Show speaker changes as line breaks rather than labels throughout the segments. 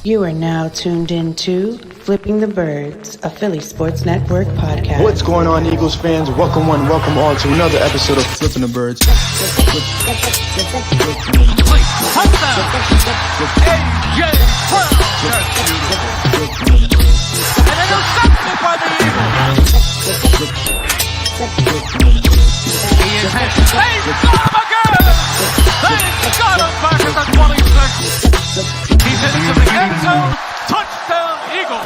You are now tuned into Flipping the Birds, a Philly Sports Network podcast.
What's going on, Eagles fans? Welcome one, welcome all to another episode of Flipping the Birds.
He's into the end zone. Touchdown, Eagles.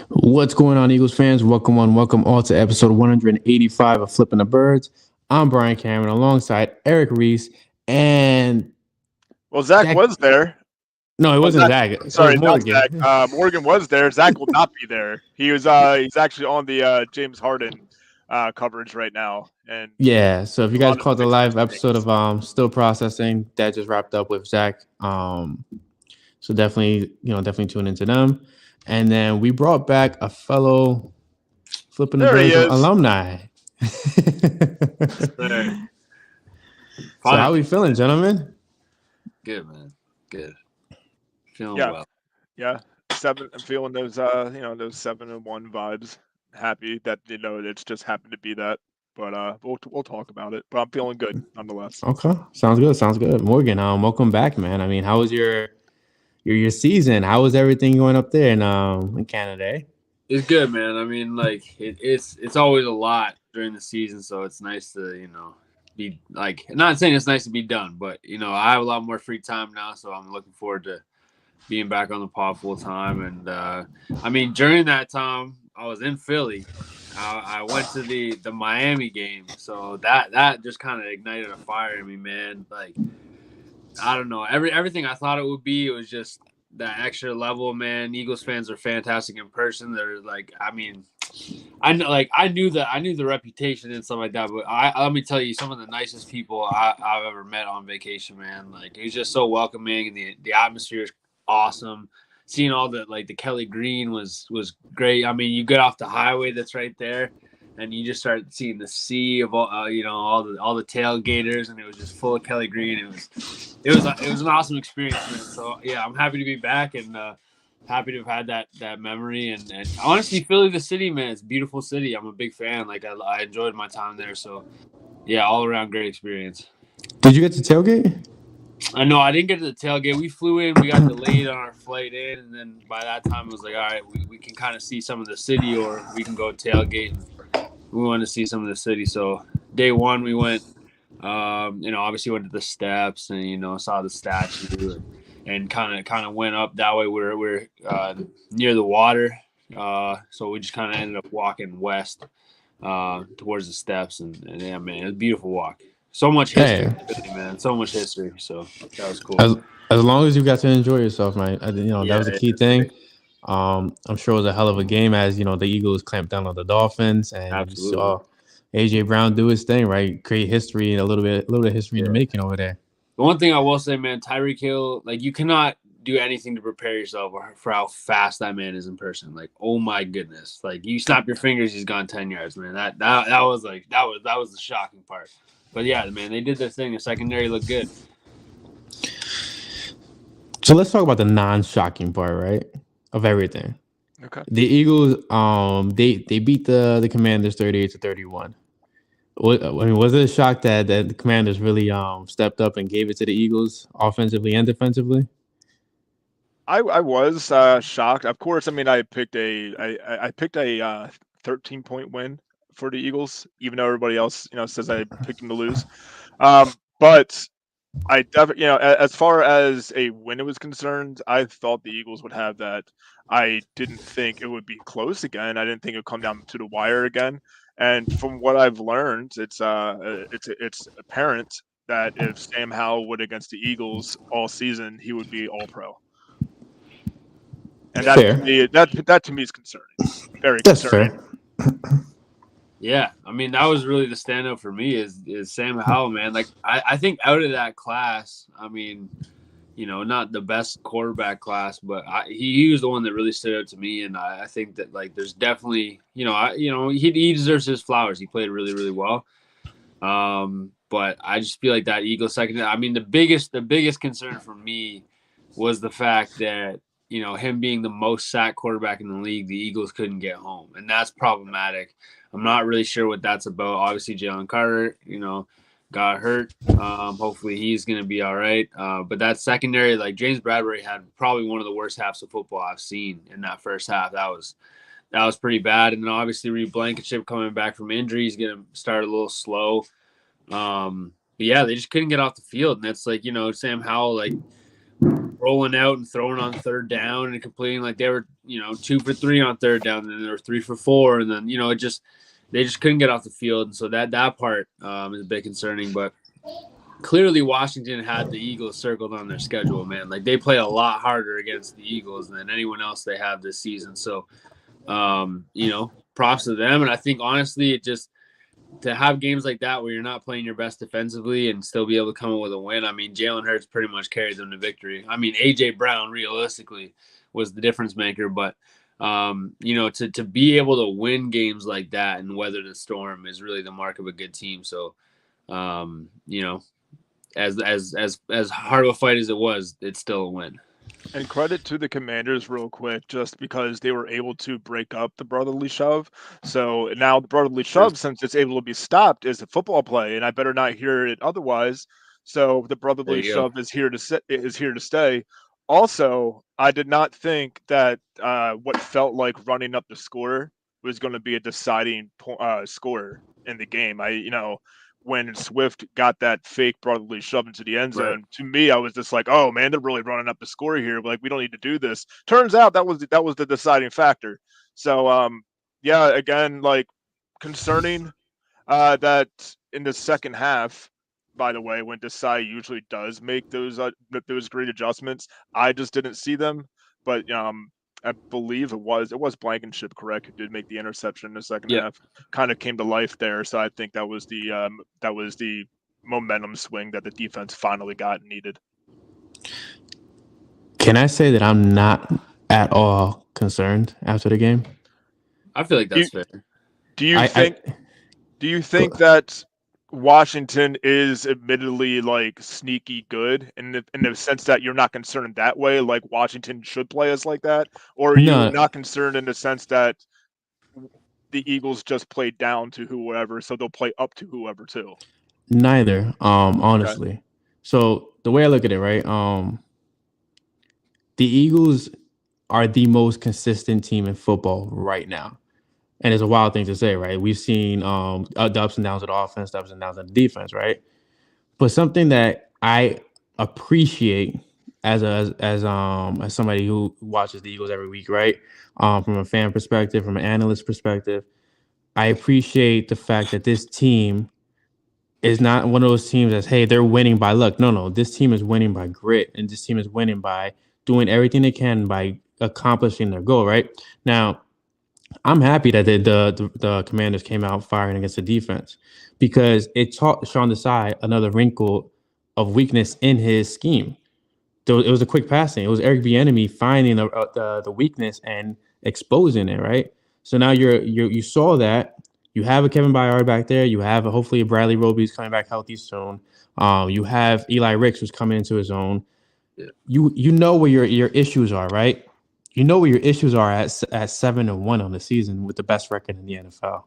What's going on, Eagles fans? Welcome on, welcome all to episode 185 of Flipping the Birds. I'm Brian Cameron alongside Eric Reese and...
Well, Zach was there.
No, it wasn't Zach.
Sorry,
Morgan.
not Zach. Morgan was there. Zach will not be there. He's actually on the James Harden coverage right now. And
yeah, so if you guys caught the live episode of Still Processing, that just wrapped up with Zach. So definitely tune into them. And then we brought back a fellow Flipping the Birds alumni. So how are we feeling, gentlemen?
Good, man. Good. Feeling well.
Yeah. I'm feeling those those 7-1 vibes. Happy that it's just happened to be that. But we'll talk about it. But I'm feeling good nonetheless.
Okay. Sounds good. Morgan, welcome back, man. I mean, how was your season? How was everything going up there in Canada?
It's good, man. I mean, like it's always a lot during the season, so it's nice to be like, not saying it's nice to be done, but I have a lot more free time now, so I'm looking forward to being back on the pod full time. And I mean, during that time, I was in Philly. I went to the Miami game, so that just kind of ignited a fire in me, man. Like, I don't know, everything I thought it would be. It was just that extra level, man. Eagles fans are fantastic in person. They're like, I mean, I knew the reputation and stuff like that, but let me tell you, some of the nicest people I've ever met on vacation, man. Like, it was just so welcoming, and the atmosphere is awesome. Seeing all the Kelly Green was great. I mean, you get off the highway that's right there, and you just start seeing the sea of all the tailgaters, and it was just full of Kelly Green. It was an awesome experience, man. So yeah, I'm happy to be back and happy to have had that memory. And honestly, Philly, the city, man, it's a beautiful city. I'm a big fan. Like, I enjoyed my time there. So yeah, all around great experience.
Did you get to tailgate?
I know I didn't get to the tailgate. We flew in, we got delayed on our flight in, and then by that time it was like, all right, we can kind of see some of the city, or we can go tailgate. We wanted to see some of the city. So day one we went, obviously went to the steps and saw the statue and kind of went up that way. We're near the water, so we just kind of ended up walking west towards the steps, and yeah, man, it was a beautiful walk. So much history, man. So much history. So that was cool.
As long as you got to enjoy yourself, man. That was a key thing. I'm sure it was a hell of a game as the Eagles clamped down on the Dolphins, and you saw AJ Brown do his thing, right? Create history and a little bit of history in the making over there.
The one thing I will say, man, Tyreek Hill, like, you cannot do anything to prepare yourself for how fast that man is in person. Like, oh my goodness! Like, you snap your fingers, he's gone 10 yards, man. That was the shocking part. But yeah, man, they did their thing. The secondary looked good.
So let's talk about the non-shocking part, right? Of everything.
Okay.
The Eagles, they beat the Commanders 38-31. Was it a shock that the Commanders really stepped up and gave it to the Eagles offensively and defensively?
I was shocked. Of course, I mean, I picked a 13-point win for the Eagles, even though everybody else, says I picked them to lose. But I definitely, as far as a win was concerned, I thought the Eagles would have that. I didn't think it would be close again. I didn't think it would come down to the wire again. And from what I've learned, it's apparent that if Sam Howell would against the Eagles all season, he would be all pro. And that to me is concerning. Very concerning.
Fair.
Yeah, I mean, that was really the standout for me is Sam Howell, man. Like, I think out of that class, I mean, not the best quarterback class, but he was the one that really stood out to me. And I think that, like, there's definitely, he deserves his flowers. He played really, really well. But I just feel like that Eagles secondary. I mean, the biggest concern for me was the fact that, him being the most sacked quarterback in the league, the Eagles couldn't get home, and that's problematic. I'm not really sure what that's about. Obviously, Jaylen Carter, got hurt. Hopefully he's going to be all right. But that secondary, like James Bradbury had probably one of the worst halves of football I've seen in that first half. That was pretty bad. And then obviously Reed Blankenship coming back from injury, he's going to start a little slow. But yeah, they just couldn't get off the field. And that's like, Sam Howell, like rolling out and throwing on third down and completing like they were, 2 for 3 on third down. And then they were 3 for 4. And then, they just couldn't get off the field. And so that part is a bit concerning. But clearly Washington had the Eagles circled on their schedule, man. Like they play a lot harder against the Eagles than anyone else they have this season. So, props to them. And I think honestly, it just to have games like that where you're not playing your best defensively and still be able to come up with a win. I mean, Jalen Hurts pretty much carried them to victory. I mean, AJ Brown realistically was the difference maker, but to be able to win games like that and weather the storm is really the mark of a good team. So, as hard of a fight as it was, it's still a win.
And credit to the Commanders real quick, just because they were able to break up the brotherly shove. So now the brotherly shove, since it's able to be stopped, is a football play, and I better not hear it otherwise. So the brotherly shove is here to stay. Also, I did not think that what felt like running up the score was going to be a deciding score in the game. When Swift got that fake brotherly shove into the end zone, to me, I was just like, oh man, they're really running up the score here. Like, we don't need to do this. Turns out that was the deciding factor. So, again, like concerning that in the second half, by the way, when Desai usually does make those great adjustments, I just didn't see them. But I believe it was Blankenship, correct, who did make the interception in the second half. Kind of came to life there. So I think that was the momentum swing that the defense finally got and needed.
Can I say that I'm not at all concerned after the game?
I feel like that's fair.
Do you think that Washington is admittedly like sneaky good in the sense that you're not concerned that way, like Washington should play us like that? Or are you not concerned in the sense that the Eagles just played down to whoever, so they'll play up to whoever too?
Neither, honestly. Okay. So the way I look at it, right, the Eagles are the most consistent team in football right now. And it's a wild thing to say, right? We've seen the ups and downs of the offense, the ups and downs of the defense, right? But something that I appreciate as somebody who watches the Eagles every week, right? From a fan perspective, from an analyst perspective, I appreciate the fact that this team is not one of those teams that's, hey, they're winning by luck. No. This team is winning by grit, and this team is winning by doing everything they can by accomplishing their goal, right? Now, I'm happy that the Commanders came out firing against the defense because it taught Sean Desai another wrinkle of weakness in his scheme. It was a quick passing. It was Eric Bieniemy finding the weakness and exposing it, right? So now you saw that. You have a Kevin Byard back there. You have hopefully a Bradley Roby who's coming back healthy soon. You have Eli Ricks who's coming into his own. Yeah. You know where your issues are, right? You know where your issues are at 7-1 on the season with the best record in the NFL.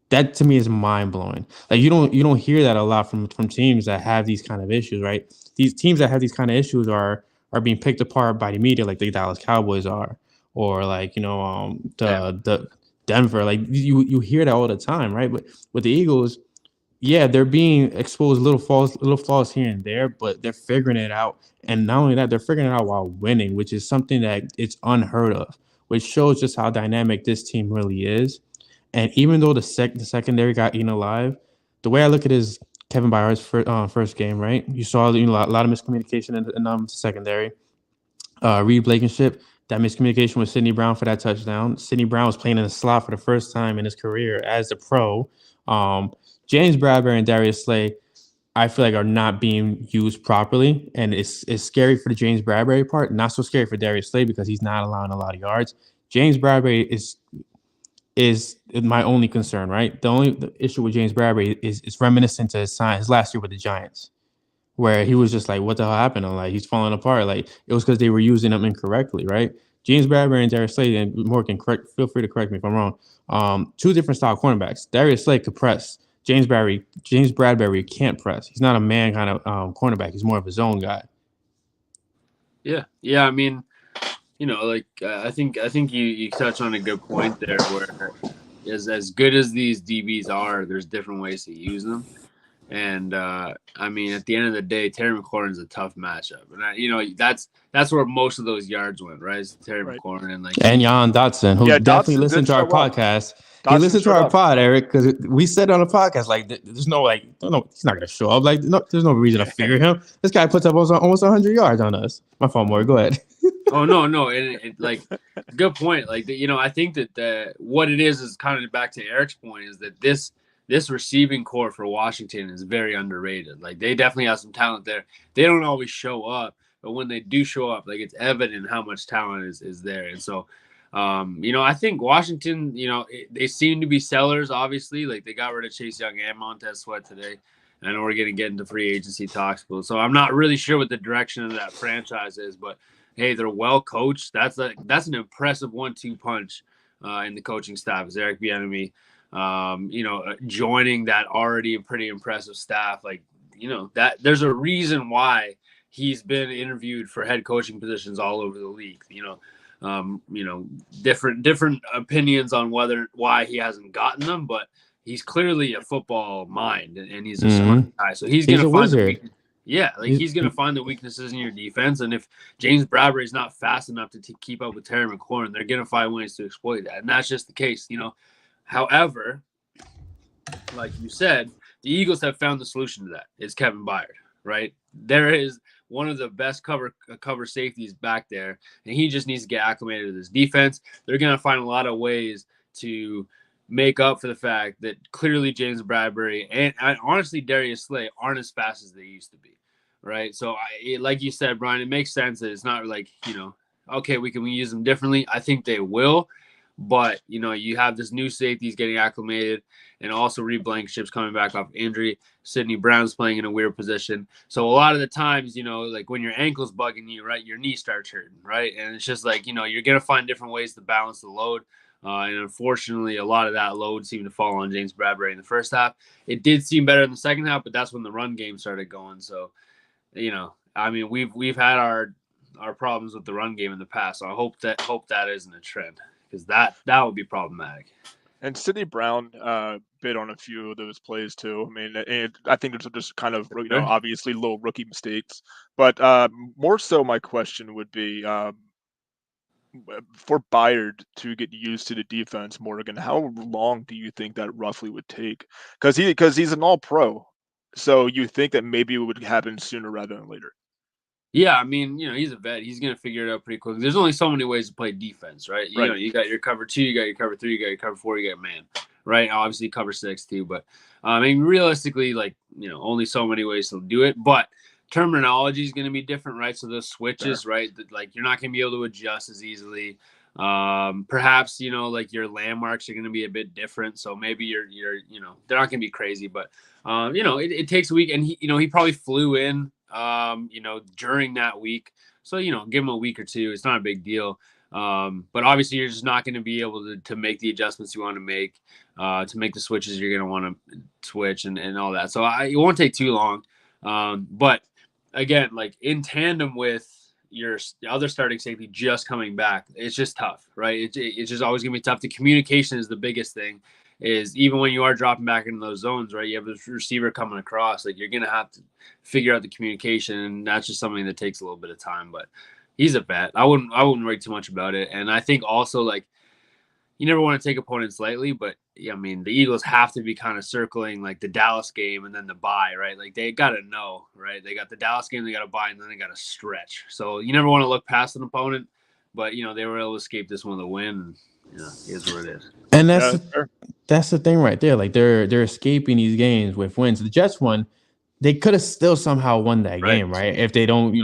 That to me is mind blowing. Like you don't hear that a lot from teams that have these kind of issues, right? These teams that have these kind of issues are being picked apart by the media, like the Dallas Cowboys are, or like the Denver. Like you hear that all the time, right? But with the Eagles, yeah, they're being exposed little flaws here and there, but they're figuring it out. And not only that, they're figuring it out while winning, which is something that it's unheard of, which shows just how dynamic this team really is. And even though the secondary got eaten alive, the way I look at it is Kevin Byard's first game, right? You saw a lot of miscommunication in the secondary. Reed Blankenship, that miscommunication with Sidney Brown for that touchdown. Sidney Brown was playing in the slot for the first time in his career as a pro. James Bradbury and Darius Slay, I feel like are not being used properly, and it's scary for the James Bradbury part. Not so scary for Darius Slay because he's not allowing a lot of yards. James Bradbury is is my only concern, right? The issue with James Bradbury is reminiscent to his last year with the Giants, where he was just like, what the hell happened? And like, he's falling apart. Like, it was because they were using him incorrectly, right? James Bradbury and Darius Slay, and Morgan, feel free to correct me if I'm wrong. Two different style cornerbacks. Darius Slay could press. James Bradbury can't press. He's not a man kind of cornerback. He's more of a zone guy.
Yeah. I mean, like I think you touched on a good point there, where as good as these DBs are, there's different ways to use them. And I mean, at the end of the day, Terry McLaurin's a tough matchup, and that's where most of those yards went, right? It's Terry McLaurin and
Jan Dotson, who definitely listened to our podcast. He listened to our pod, Eric, because we said on the podcast, like, there's no, he's not gonna show up. Like, no, there's no reason to fear him. This guy puts up almost 100 yards on us. My fault, Maury. Go ahead.
Oh no, and like, good point. Like, I think that what it is kind of back to Eric's point, is that this receiving core for Washington is very underrated. Like, they definitely have some talent there. They don't always show up, but when they do show up, like, it's evident how much talent is there. And so, I think Washington, they seem to be sellers, obviously. Like, they got rid of Chase Young and Montez Sweat today. I know we're going to get into free agency talks, so I'm not really sure what the direction of that franchise is, but hey, they're well coached. That's an impressive 1-2 punch in the coaching staff. Is Eric Bieniemy, joining that already pretty impressive staff. Like, that there's a reason why he's been interviewed for head coaching positions all over the league. Different opinions on why he hasn't gotten them, but he's clearly a football mind, and he's a smart guy. So he's going to find the weakness. Yeah, like, he's going to find the weaknesses in your defense, and if James Bradbury is not fast enough to keep up with Terry McLaurin, they're going to find ways to exploit that, and that's just the case. However, like you said, the Eagles have found the solution to that. It's Kevin Byard, right? There is one of the best cover safeties back there, and he just needs to get acclimated to this defense. They're going to find a lot of ways to make up for the fact that clearly James Bradbury and honestly Darius Slay aren't as fast as they used to be, right? So, like you said, Brian, it makes sense that it's not like, okay, we can use them differently. I think they will. But, you have this new safeties getting acclimated, and also Reed Blankenship's coming back off injury. Sidney Brown's playing in a weird position. So a lot of the times, like, when your ankle's bugging you, right, your knee starts hurting, right? And it's just like, you're going to find different ways to balance the load. And unfortunately, a lot of that load seemed to fall on James Bradbury in the first half. It did seem better in the second half, but that's when the run game started going. So, I mean, we've had our problems with the run game in the past. So I hope that isn't a trend, because that would be problematic.
And Sidney Brown bid on a few of those plays too. I mean, I think it's just kind of, obviously little rookie mistakes. But more so, my question would be, for Byard to get used to the defense, Morgan, how long do you think that roughly would take? Because he's an all-pro, so you think that maybe it would happen sooner rather than later.
Yeah, I mean, he's a vet. He's going to figure it out pretty quickly. There's only so many ways to play defense, right? You got your cover 2, you got your cover 3, you got your cover 4, you got man, right? Obviously cover 6 too, but I mean, realistically, like, only so many ways to do it. But terminology is going to be different, right? So those switches, right? Like, you're not going to be able to adjust as easily. Perhaps, like, your landmarks are going to be a bit different. So maybe you're they're not going to be crazy, but it takes a week, and he probably flew in during that week. So, give him a week or two. It's not a big deal. But obviously you're just not going to be able to make the adjustments you want to make the switches you're going to want to switch and all that. So it won't take too long. But again, like, in tandem with your other starting safety just coming back, it's just tough, right? It's just always going to be tough. The communication is the biggest thing. Is even when you are dropping back into those zones, right? You have this receiver coming across, like, you're going to have to figure out the communication, and that's just something that takes a little bit of time. But he's a vet. I wouldn't worry too much about it. And I think also, like, you never want to take opponents lightly, but I mean, the Eagles have to be kind of circling, like, the Dallas game and then the bye, right? Like, they got to know, right? They got the Dallas game, they got to bye, and then they got to stretch. So you never want to look past an opponent, but they were able to escape this one with a win. And, it is what it is.
And that's the thing right there. Like, they're escaping these games with wins. The Jets won. They could have still somehow won that game, right? If they don't,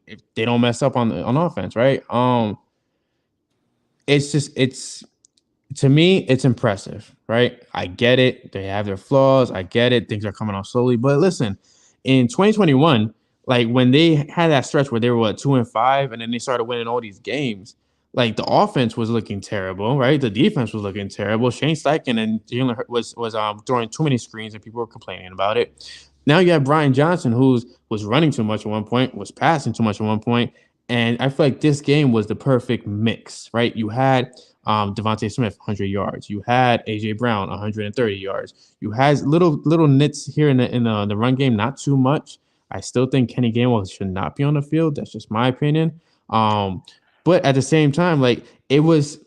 if they don't mess up on offense, right? It's to me, it's impressive, right? I get it. They have their flaws. I get it. Things are coming on slowly. But listen, in 2021, like when they had that stretch where they were 2-5, and then they started winning all these games, like the offense was looking terrible, right? The defense was looking terrible. Shane Steichen and Jalen was throwing too many screens, and people were complaining about it. Now you have Brian Johnson, who was running too much at one point, was passing too much at one point, and I feel like this game was the perfect mix, right? You had Devontae Smith 100 yards. You had AJ Brown 130 yards. You had little nits here in the run game, not too much. I still think Kenny Gainwell should not be on the field. That's just my opinion. But at the same time, like it was,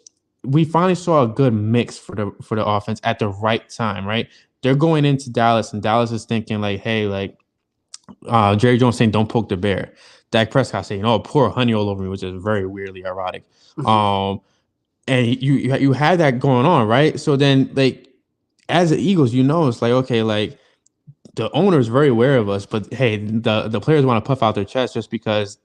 we finally saw a good mix for the offense at the right time, right? They're going into Dallas, and Dallas is thinking like, hey, like Jerry Jones saying, "Don't poke the bear." Dak Prescott saying, "Oh, pour honey all over me," which is very weirdly ironic. Um, and you had that going on, right? So then, like, as the Eagles, it's like, okay, like the owner is very aware of us, but hey, the players want to puff out their chest just because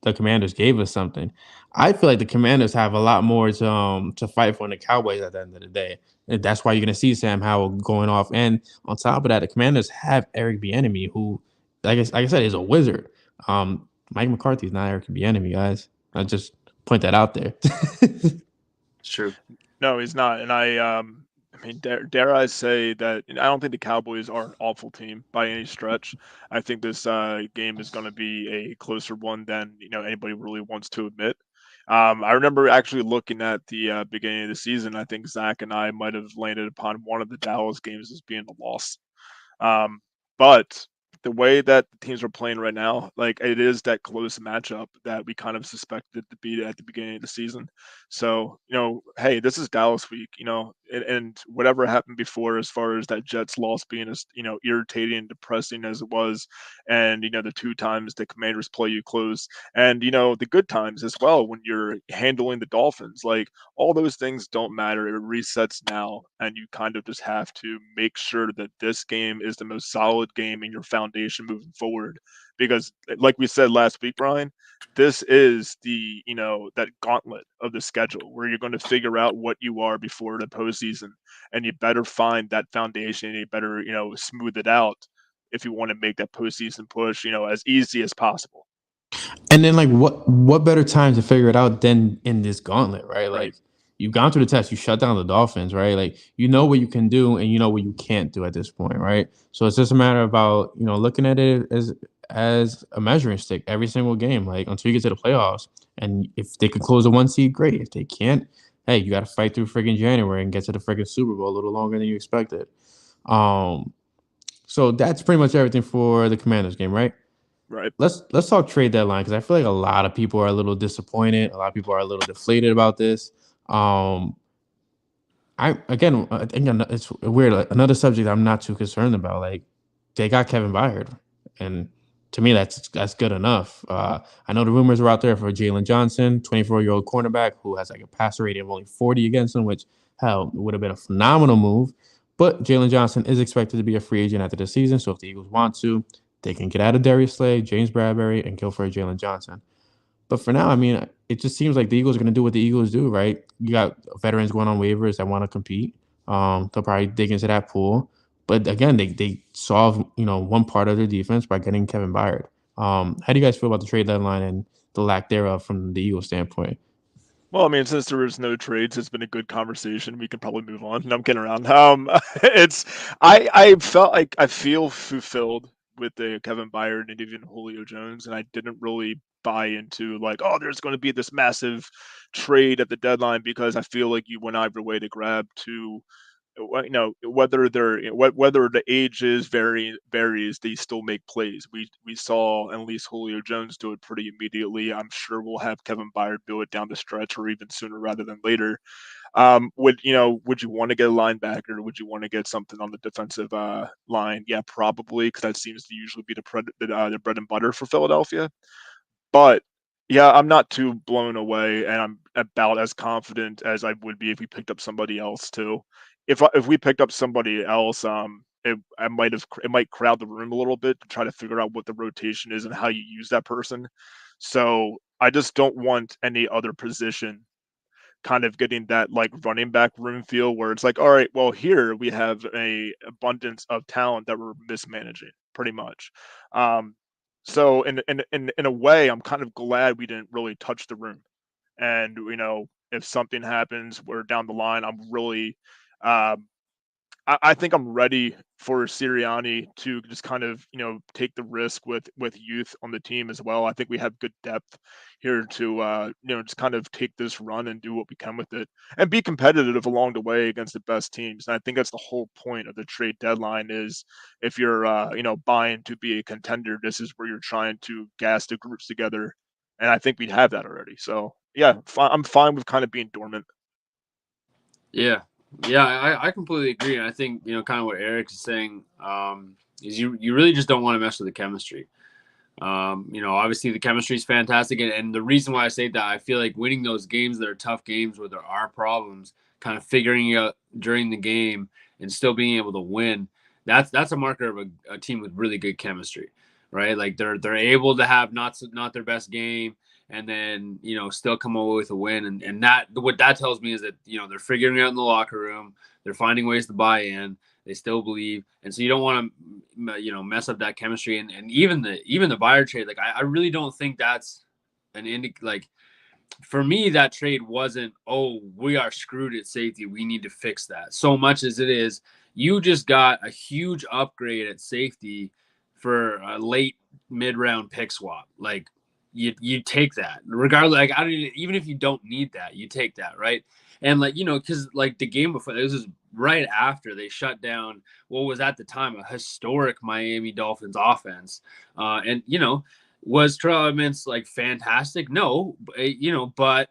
the Commanders gave us something. I feel like the Commanders have a lot more to fight for than the Cowboys at the end of the day. And that's why you're going to see Sam Howell going off. And on top of that, the Commanders have Eric Bieniemy, who, like I said, is a wizard. Mike McCarthy is not Eric Bieniemy, guys. I just point that out there.
It's true.
No, he's not. And I mean, dare I say that I don't think the Cowboys are an awful team by any stretch. I think this game is going to be a closer one than anybody really wants to admit. I remember actually looking at the beginning of the season. I think Zach and I might have landed upon one of the Dallas games as being a loss. Um, but the way that the teams are playing right now, like it is that close matchup that we kind of suspected to be at the beginning of the season. So, hey, this is Dallas week, and whatever happened before as far as that Jets loss being as, irritating and depressing as it was, and, the two times the Commanders play you close, and, the good times as well when you're handling the Dolphins, like all those things don't matter. It resets now, and you kind of just have to make sure that this game is the most solid game in your foundation moving forward. Because, like we said last week, Brian, this is the that gauntlet of the schedule where you're going to figure out what you are before the postseason, and you better find that foundation. And you better smooth it out if you want to make that postseason push as easy as possible.
And then, like, what better time to figure it out than in this gauntlet, right?
Right.
Like, you've gone through the test, you shut down the Dolphins, right? Like, you know what you can do, and you know what you can't do at this point, right? So it's just a matter about looking at it as a measuring stick every single game, like until you get to the playoffs. And if they could close a 1 seed, great. If they can't, hey, you got to fight through friggin' January and get to the friggin' Super Bowl a little longer than you expected. Um, so that's pretty much everything for the Commanders game, right?
Right.
Let's talk trade deadline, because I feel like a lot of people are a little disappointed. A lot of people are a little deflated about this. I think it's weird. Like, another subject I'm not too concerned about. Like, they got Kevin Byard, and to me that's good enough. I know the rumors were out there for Jaylen Johnson, 24-year-old cornerback who has like a passer rating of only 40 against him, which hell would have been a phenomenal move. But Jaylen Johnson is expected to be a free agent after the season, so if the Eagles want to, they can get out of Darius Slay, James Bradbury, and go for Jaylen Johnson. But for now, I mean, it just seems like the Eagles are going to do what the Eagles do, right? You got veterans going on waivers that want to compete. They'll probably dig into that pool. But again, they solve one part of their defense by getting Kevin Byard. How do you guys feel about the trade deadline and the lack thereof from the Eagles standpoint?
Well, I mean, since there was no trades, it's been a good conversation. We can probably move on. No, I'm kidding around. It's I felt like I feel fulfilled with the Kevin Byard and even Julio Jones, and I didn't really buy into like, oh, there's going to be this massive trade at the deadline, because I feel like you went out of your way to grab two. Whether whether the age is varies, they still make plays. We saw at least Julio Jones do it pretty immediately. I'm sure we'll have Kevin Byard do it down the stretch, or even sooner rather than later. Would you want to get a linebacker? Would you want to get something on the defensive line? Yeah, probably, because that seems to usually be the bread and butter for Philadelphia. But yeah, I'm not too blown away, and I'm about as confident as I would be if we picked up somebody else too. If we picked up somebody else, it might crowd the room a little bit to try to figure out what the rotation is and how you use that person. So I just don't want any other position kind of getting that like running back room feel where it's like, all right, well, here we have a abundance of talent that we're mismanaging pretty much. So in a way, I'm kind of glad we didn't really touch the room. And if something happens where down the line, I'm really um, I think I'm ready for Sirianni to just kind of, take the risk with youth on the team as well. I think we have good depth here to, just kind of take this run and do what we can with it and be competitive along the way against the best teams. And I think that's the whole point of the trade deadline is if you're, buying to be a contender, this is where you're trying to gas the groups together. And I think we'd have that already. So yeah, I'm fine with kind of being dormant.
Yeah. Yeah, I completely agree. And I think, kind of what Eric is saying is you really just don't want to mess with the chemistry. Obviously the chemistry is fantastic. And the reason why I say that, I feel like winning those games that are tough games where there are problems, kind of figuring out during the game and still being able to win, that's a marker of a team with really good chemistry, right? Like they're able to have not their best game and then still come away with a win, and that what that tells me is that they're figuring out in the locker room, they're finding ways to buy in, they still believe, and so you don't want to mess up that chemistry, and even the buyer trade, like I really don't think that's like for me that trade wasn't, oh, we are screwed at safety, we need to fix that, so much as it is you just got a huge upgrade at safety for a late mid-round pick swap. Like you take that regardless. Like even if you don't need that, you take that, right? And because like the game before, this is right after they shut down what was at the time a historic Miami Dolphins offense, and was Terrell Edmunds like fantastic? No, but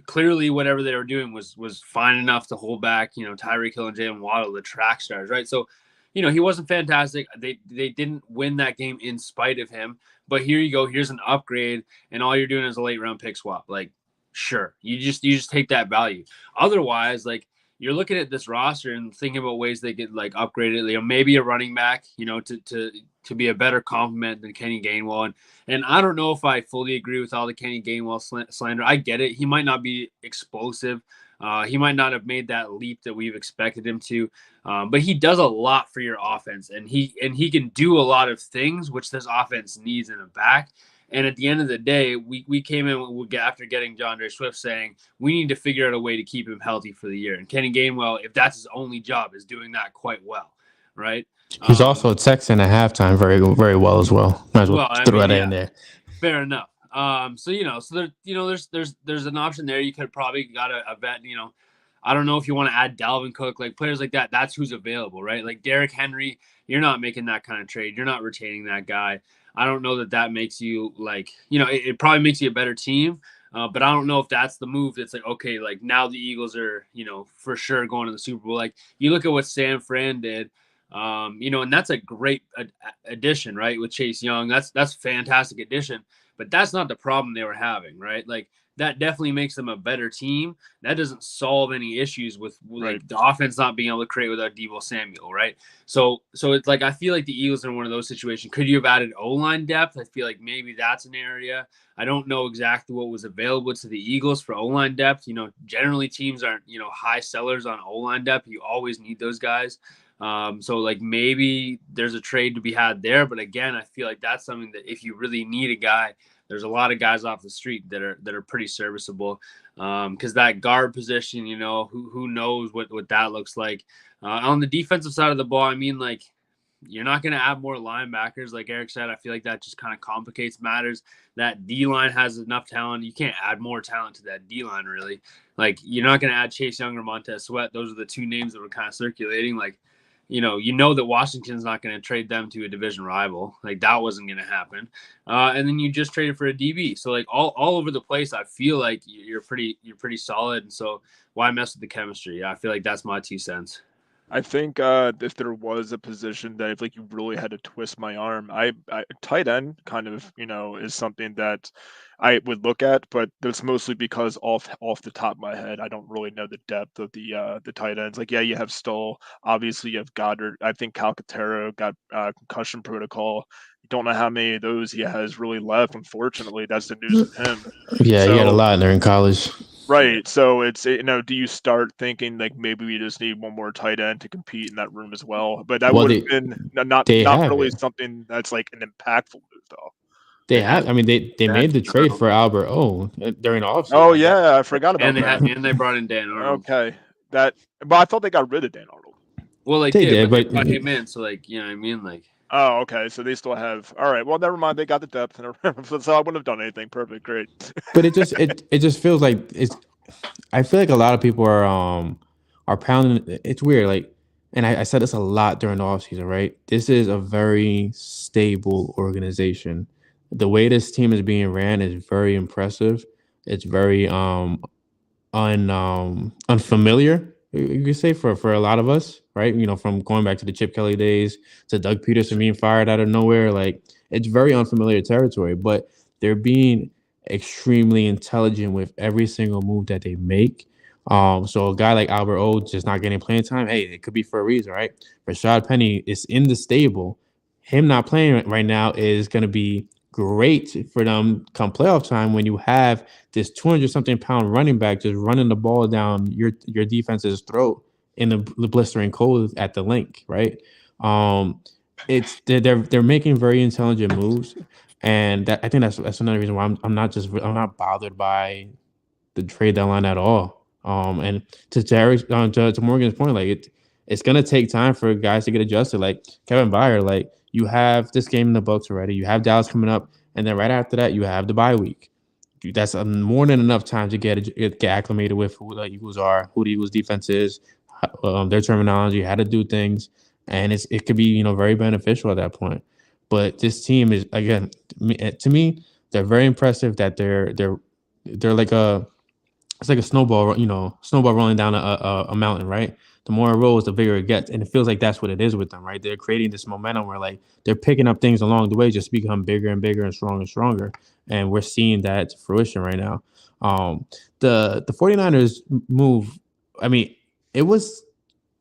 clearly whatever they were doing was fine enough to hold back Tyreek Hill and Jaylen Waddle, the track stars, right? So he wasn't fantastic. They didn't win that game in spite of him. But here you go. Here's an upgrade, and all you're doing is a late round pick swap. Like, sure, you just take that value. Otherwise, like you're looking at this roster and thinking about ways they could like upgrade it. Maybe a running back, to be a better complement than Kenny Gainwell. And I don't know if I fully agree with all the Kenny Gainwell slander. I get it. He might not be explosive. He might not have made that leap that we've expected him to, but he does a lot for your offense, and he can do a lot of things which this offense needs in a back. And at the end of the day, we came in after getting DeAndre Swift saying we need to figure out a way to keep him healthy for the year. And Kenny Gainwell, if that's his only job, is doing that quite well, right?
He's also texting at halftime very, very well as well. Might as well throw that in there.
Fair enough. So there's an option there. You could probably got a vet. I don't know if you want to add Dalvin Cook, like players like that. That's who's available, right? Like Derrick Henry, you're not making that kind of trade. You're not retaining that guy. I don't know that makes you like it probably makes you a better team. But I don't know if that's the move that's like, okay, like now the Eagles are, for sure going to the Super Bowl. Like you look at what San Fran did, and that's a great addition, right? With Chase Young, that's fantastic addition, but that's not the problem they were having, right? Like that definitely makes them a better team. That doesn't solve any issues with like the offense not being able to create without Deebo Samuel, right? So it's like I feel like the Eagles are in one of those situations. Could you have added O-line depth? I feel like maybe that's an area. I don't know exactly what was available to the Eagles for O-line depth. Generally teams aren't, high sellers on O-line depth. You always need those guys. So like maybe there's a trade to be had there, but again, I feel like that's something that if you really need a guy, there's a lot of guys off the street that are pretty serviceable. Because that guard position, who knows what that looks like. On the defensive side of the ball, I mean, like you're not going to add more linebackers, like Eric said. I feel like that just kind of complicates matters. That D line has enough talent. You can't add more talent to that D line, really. Like you're not going to add Chase Young or Montez Sweat. Those are the two names that were kind of circulating. Like. That Washington's not going to trade them to a division rival. Like that wasn't going to happen. And then you just traded for a DB. So like all over the place, I feel like you're pretty solid. And so why mess with the chemistry? I feel like that's my 2 cents.
I think if there was a position that if like you really had to twist my arm, I tight end kind of is something that I would look at, but that's mostly because off the top of my head, I don't really know the depth of the tight ends. Like you have Stoll, obviously you have Goddard. I think Calcaterra got concussion protocol. You don't know how many of those he has really left. Unfortunately, that's the news with him.
Yeah, he had a lot there in college.
Right. So it's do you start thinking like maybe we just need one more tight end to compete in that room as well? But that
Well,
would have been
they
not
have
really
it.
something that's like an impactful move though.
They have. I mean, they
They had
made the trade for Albert O during the offseason.
Oh
Like that.
yeah, I forgot about that.
and they brought in Dan Arnold.
Okay. But I thought they got rid of Dan Arnold.
Well, they
They
did,
did,
but they
but
brought him in, so like you know what I mean, like.
Oh, okay. So they still have. All right. Well, never mind. They got the depth, so I wouldn't have done anything. Perfect. Great.
it just feels like it's. I feel like a lot of people are pounding. It's weird, like, and I said this a lot during the offseason, right? This is a very stable organization. The way this team is being ran is very impressive. It's very unfamiliar, you could say, for a lot of us, right? From going back to the Chip Kelly days to Doug Peterson being fired out of nowhere, like it's very unfamiliar territory. But they're being extremely intelligent with every single move that they make. So a guy like Albert O just not getting playing time, hey, it could be for a reason, right? Rashad Penny is in the stable. Him not playing right now is going to be great for them come playoff time when you have this 200-something-pound running back just running the ball down your defense's throat in the blistering cold at the link, right? It's they're making very intelligent moves, and I think that's another reason why I'm not bothered by the trade deadline at all. And to Morgan's point, like it's gonna take time for guys to get adjusted. Like Kevin Byard, like you have this game in the books already. You have Dallas coming up, and then right after that, you have the bye week. That's more than enough time to get acclimated with who the Eagles are, who the Eagles defense is, their terminology, how to do things, and it could be very beneficial at that point. But this team is, again, to me, they're very impressive. That they're like it's like a snowball rolling down a mountain, right? The more it rolls, the bigger it gets, and it feels like that's what it is with them, right? They're creating this momentum where like they're picking up things along the way, just to become bigger and bigger and stronger and stronger, and we're seeing that to fruition right now. The 49ers move, I mean, it was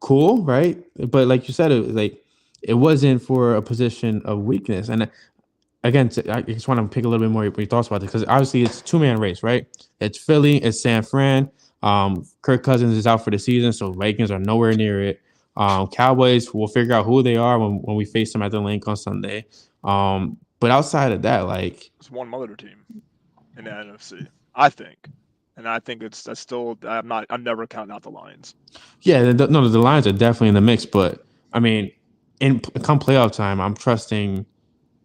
cool, right? But like you said, it wasn't for a position of weakness, and again, I just want to pick a little bit more of your thoughts about this because obviously it's a two-man race, right? It's Philly, it's San Fran. Kirk Cousins is out for the season, so Vikings are nowhere near it. Cowboys, we'll figure out who they are when we face them at the link on Sunday. But outside of that, like
it's one other team in the NFC, I think, and I think that's still. I'm never counting out the Lions.
Yeah, no, the Lions are definitely in the mix, but I mean, come playoff time, I'm trusting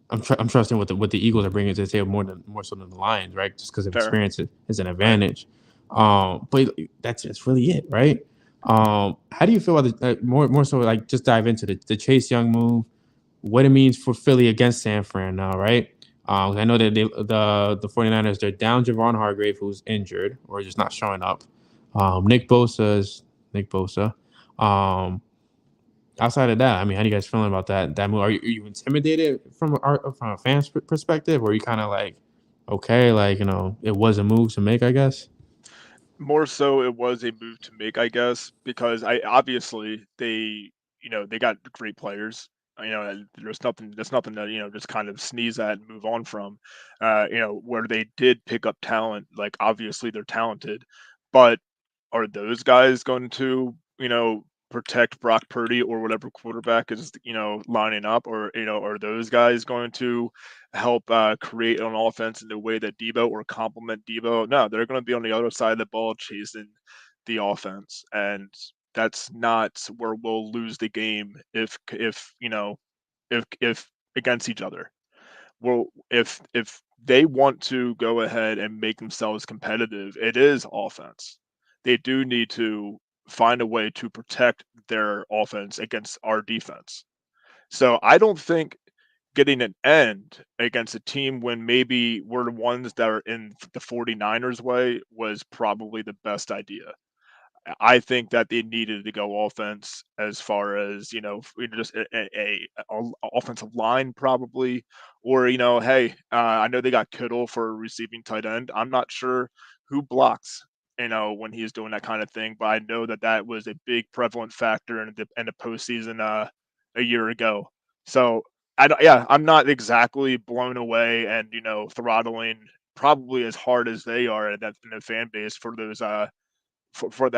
what the Eagles are bringing to the table more so than the Lions, right? Just because of
Fair.
experience is an advantage. But that's really it, right? How do you feel about the more so like just dive into the Chase Young move, what it means for Philly against San Fran now, right? I know that the 49ers, they're down Javon Hargrave, who's injured or just not showing up. Nick Bosa. Outside of that, I mean, how do you guys feeling about that move? Are you intimidated from a fan's perspective, or are you kind of like, okay, like it was a move to make, I guess?
More so, it was a move to make, I guess, because obviously they got great players. And there's nothing to just kind of sneeze at and move on from. Where they did pick up talent, like obviously they're talented, but are those guys going to protect Brock Purdy or whatever quarterback is lining up, or are those guys going to help create an offense in the way that Debo or complement Debo? No, they're going to be on the other side of the ball chasing the offense, and that's not where we'll lose the game if against each other. Well, if they want to go ahead and make themselves competitive, it is offense. They do need to find a way to protect their offense against our defense. So I don't think getting an end against a team when maybe we're the ones that are in the 49ers way was probably the best idea. I think that they needed to go offense as far as just a offensive line probably, or hey, I know they got Kittle for a receiving tight end. I'm not sure who blocks when he's doing that kind of thing, but I know that was a big prevalent factor in the postseason a year ago. So I'm not exactly blown away and throttling probably as hard as they are in the fan base for those for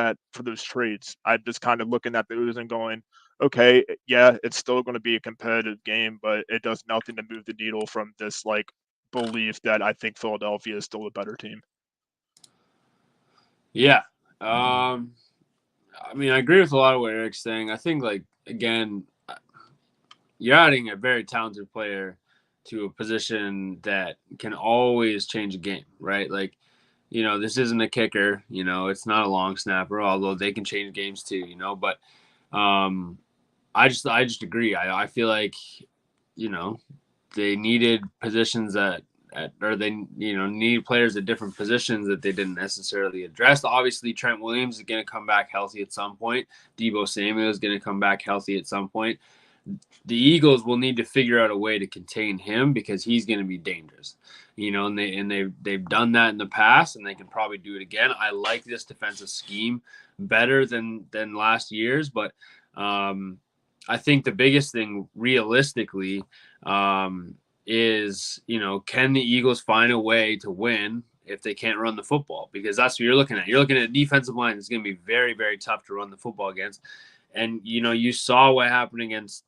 those trades. I'm just kind of looking at those and going, okay, yeah, it's still going to be a competitive game, but it does nothing to move the needle from this like belief that I think Philadelphia is still a better team.
Yeah. I mean, I agree with a lot of what Eric's saying. I think, like, again, you're adding a very talented player to a position that can always change a game, right? Like, this isn't a kicker, it's not a long snapper, although they can change games too, but I just agree. I feel like, they needed positions or they need players at different positions that they didn't necessarily address. Obviously, Trent Williams is going to come back healthy at some point. Deebo Samuel is going to come back healthy at some point. The Eagles will need to figure out a way to contain him because he's going to be dangerous, and they've done that in the past, and they can probably do it again. I like this defensive scheme better than last year's, but I think the biggest thing realistically is, can the Eagles find a way to win if they can't run the football? Because that's what you're looking at. You're looking at a defensive line that's going to be very, very tough to run the football against. And, you saw what happened against,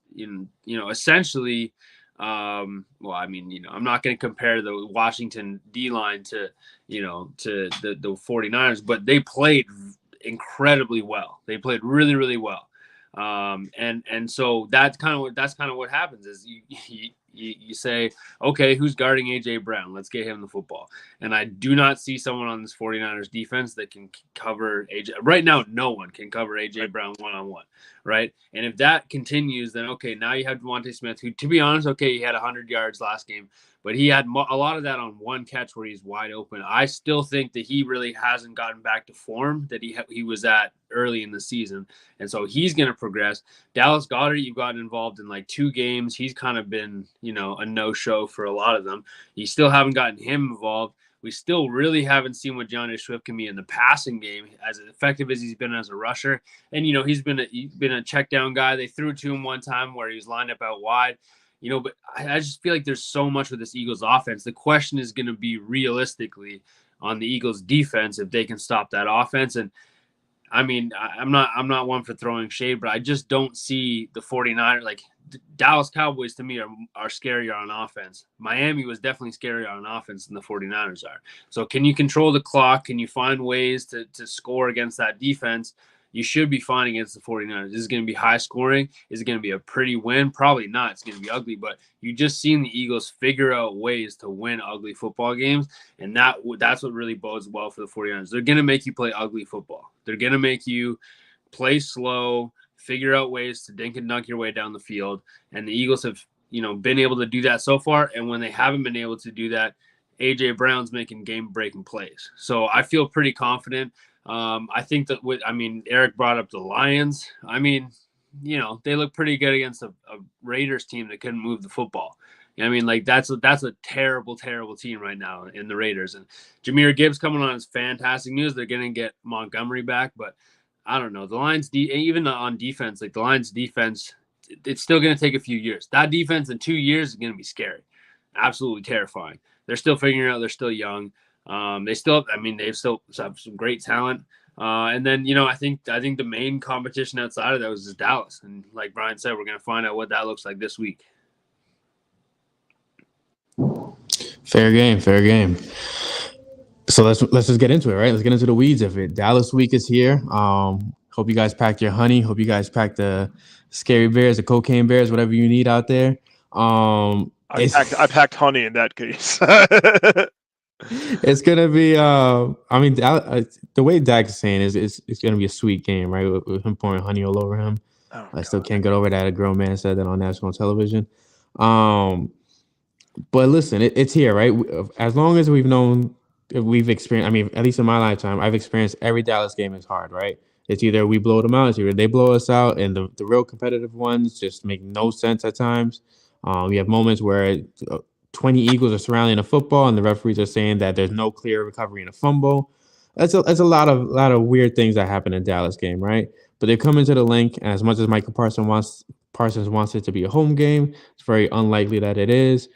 essentially, I'm not going to compare the Washington D-line to the 49ers, but they played incredibly well. They played really, really well. And so that's kind of what happens is you say, okay, who's guarding AJ Brown? Let's get him the football. And I do not see someone on this 49ers defense that can cover AJ. Right now, no one can cover AJ Brown one-on-one, right? And if that continues, then okay, now you have Devontae Smith, who, to be honest, okay, he had 100 yards last game, but he had a lot of that on one catch where he's wide open. I still think that he really hasn't gotten back to form that he was at early in the season. And so he's going to progress. Dallas Goedert, you've gotten involved in like 2 games. He's kind of been, a no-show for a lot of them. You still haven't gotten him involved. We still really haven't seen what DeAndre Swift can be in the passing game, as effective as he's been as a rusher. And, he's been a check down guy. They threw it to him one time where he was lined up out wide. But I just feel like there's so much with this Eagles offense. The question is going to be realistically on the Eagles defense if they can stop that offense. And I mean, I'm not one for throwing shade, but I just don't see the 49ers. Like, Dallas Cowboys to me are scarier on offense. Miami was definitely scarier on offense than the 49ers are. So can you control the clock? Can you find ways to score against that defense? You should be fine against the 49ers. This is going to be high scoring. Is it going to be a pretty win? Probably not. It's going to be ugly, but you just seen the Eagles figure out ways to win ugly football games, and that's what really bodes well for the 49ers. They're going to make you play ugly football. They're going to make you play slow, figure out ways to dink and dunk your way down the field, and the Eagles have, been able to do that so far, and when they haven't been able to do that, A.J. Brown's making game-breaking plays. So I feel pretty confident. I think that Eric brought up the Lions. I mean, they look pretty good against a Raiders team that couldn't move the football. That's a terrible, terrible team right now in the Raiders. And Jahmyr Gibbs coming on is fantastic news. They're going to get Montgomery back, but I don't know. The Lions, even on defense, like the Lions defense, it's still going to take a few years. That defense in 2 years is going to be scary. Absolutely terrifying. They're still figuring it out. They're still young. They still have some great talent. And then, I think the main competition outside of that was just Dallas. And like Brian said, we're going to find out what that looks like this week.
Fair game. So let's just get into it, right? Let's get into the weeds of it. Dallas week is here. Hope you guys packed your honey. Hope you guys packed the scary bears, the cocaine bears, whatever you need out there.
I packed honey in that case.
It's gonna be. The way Dak is saying is it's gonna be a sweet game, right? With him pouring honey all over him. I still can't get over that a grown man said that on national television. But listen, it's here, right? As long as we've experienced. At least in my lifetime, I've experienced every Dallas game is hard, right? It's either we blow them out, it's either they blow us out, and the real competitive ones just make no sense at times. We have moments where 20 Eagles are surrounding a football, and the referees are saying that there's no clear recovery in a fumble. That's a lot of weird things that happen in Dallas game, right? But they come into the link, and as much as Michael Parsons wants it to be a home game, it's very unlikely that it is.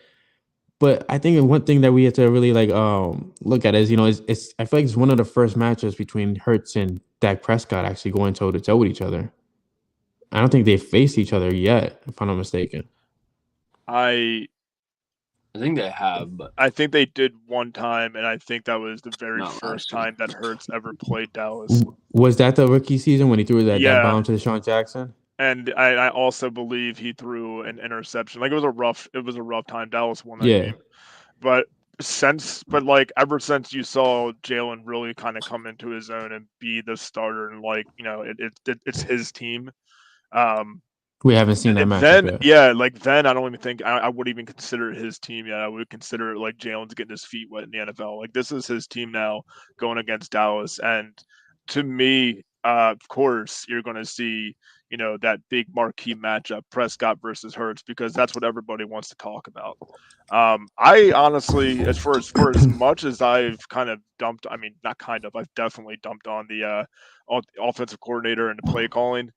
But I think one thing that we have to really look at is, it's I feel like it's one of the first matches between Hurts and Dak Prescott actually going toe to toe with each other. I don't think they've faced each other yet, if I'm not mistaken.
I
think they have, but
I think they did one time, and I think that was the very
not
first
last year.
time that Hurts ever played Dallas.
Was that the rookie season when he threw that
Yeah.
bomb to Deshaun Jackson?
And I also believe he threw an interception. Like it was a rough time. Dallas won that
Yeah.
game. But ever since you saw Jaylen really kind of come into his own and be the starter, and it's his team.
We haven't seen that matchup
Then
yet.
yeah, then I don't even think I would even consider it his team yet. I would consider it like Jalen's getting his feet wet in the NFL. Like this is his team now going against Dallas, and to me, of course, you're going to see that big marquee matchup, Prescott versus Hurts, because that's what everybody wants to talk about. I honestly, for as much as I've kind of dumped, I mean, not kind of, I've definitely dumped on the offensive coordinator and the play calling.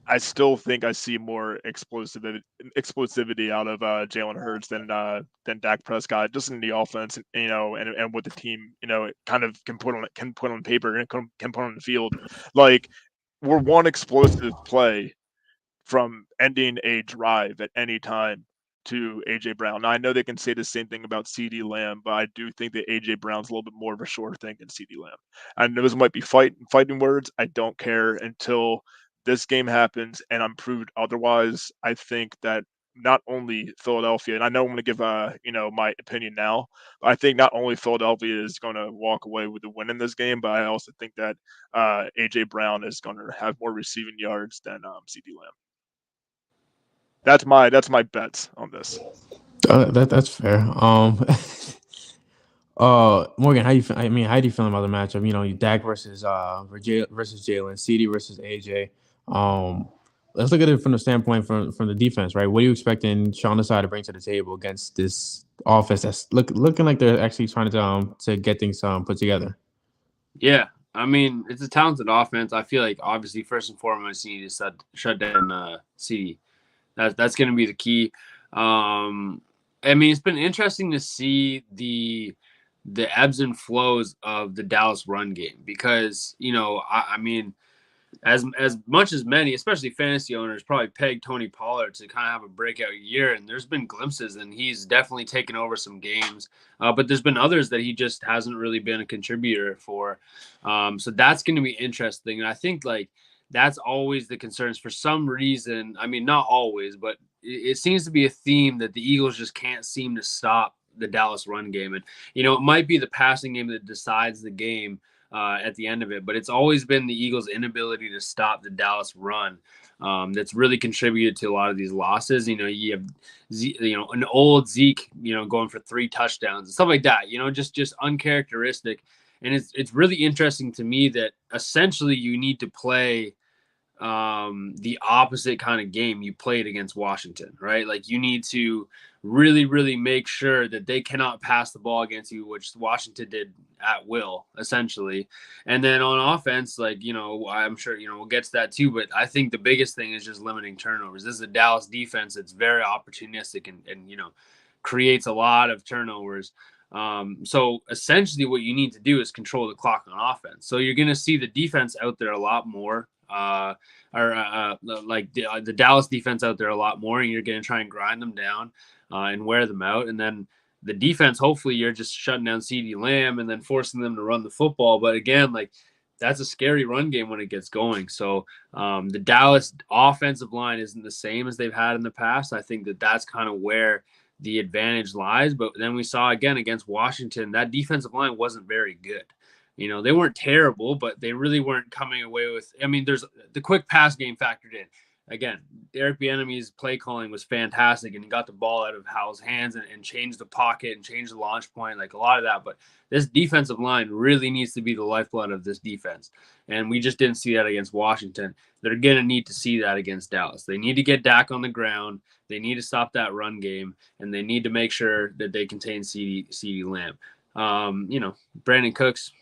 I still think I see more explosivity out of Jalen Hurts than Dak Prescott, just in the offense, and what the team, it kind of can put on paper and can put on the field. Like we're one explosive play from ending a drive at any time to AJ Brown. Now I know they can say the same thing about CD Lamb, but I do think that AJ Brown's a little bit more of a sure thing than CD Lamb. I know those might be fighting words. I don't care until this game happens and I'm proved otherwise. I think that not only Philadelphia, and I know I'm going to give my opinion now, but I think not only Philadelphia is going to walk away with the win in this game, but I also think that AJ Brown is going to have more receiving yards than CD Lamb. That's my bets on this.
That's fair. Morgan, how do you feel about the matchup? Dak versus Jaylen, CD versus AJ. Let's look at it from the standpoint from the defense, right? What are you expecting Sean Desai to bring to the table against this offense that's looking like they're actually trying to get things put together?
Yeah, I mean, it's a talented offense. I feel like obviously first and foremost you need to shut down CD. That's going to be the key. I mean, it's been interesting to see the ebbs and flows of the Dallas run game because I mean, as much as many, especially fantasy owners, probably pegged Tony Pollard to kind of have a breakout year, and there's been glimpses, and he's definitely taken over some games. But there's been others that he just hasn't really been a contributor for. So that's going to be interesting, and I think that's always the concerns for some reason. I mean, not always, but it seems to be a theme that the Eagles just can't seem to stop the Dallas run game. And, it might be the passing game that decides the game at the end of it, but it's always been the Eagles' inability to stop the Dallas run that's really contributed to a lot of these losses. You have, an old Zeke, going for 3 touchdowns and stuff like that, just uncharacteristic. And it's really interesting to me that essentially you need to play the opposite kind of game you played against Washington, right? Like you need to really, really make sure that they cannot pass the ball against you, which Washington did at will, essentially. And then on offense, I'm sure, we'll get to that too, but I think the biggest thing is just limiting turnovers. This is a Dallas defense that's very opportunistic and creates a lot of turnovers. So essentially what you need to do is control the clock on offense. So you're going to see the defense out there a lot more, the Dallas defense out there a lot more, and you're going to try and grind them down and wear them out. And then the defense, hopefully you're just shutting down CeeDee Lamb and then forcing them to run the football. But again, that's a scary run game when it gets going. So the Dallas offensive line isn't the same as they've had in the past. I think that's kind of where the advantage lies. But then we saw again against Washington, that defensive line wasn't very good. They weren't terrible, but they really weren't coming away with. I mean, there's the quick pass game factored in. Again, Eric Bieniemy's play calling was fantastic, and he got the ball out of Howell's hands and changed the pocket and changed the launch point, like a lot of that. But this defensive line really needs to be the lifeblood of this defense, and we just didn't see that against Washington. They're going to need to see that against Dallas. They need to get Dak on the ground. They need to stop that run game, and they need to make sure that they contain CeeDee Lamb. Brandon Cooks.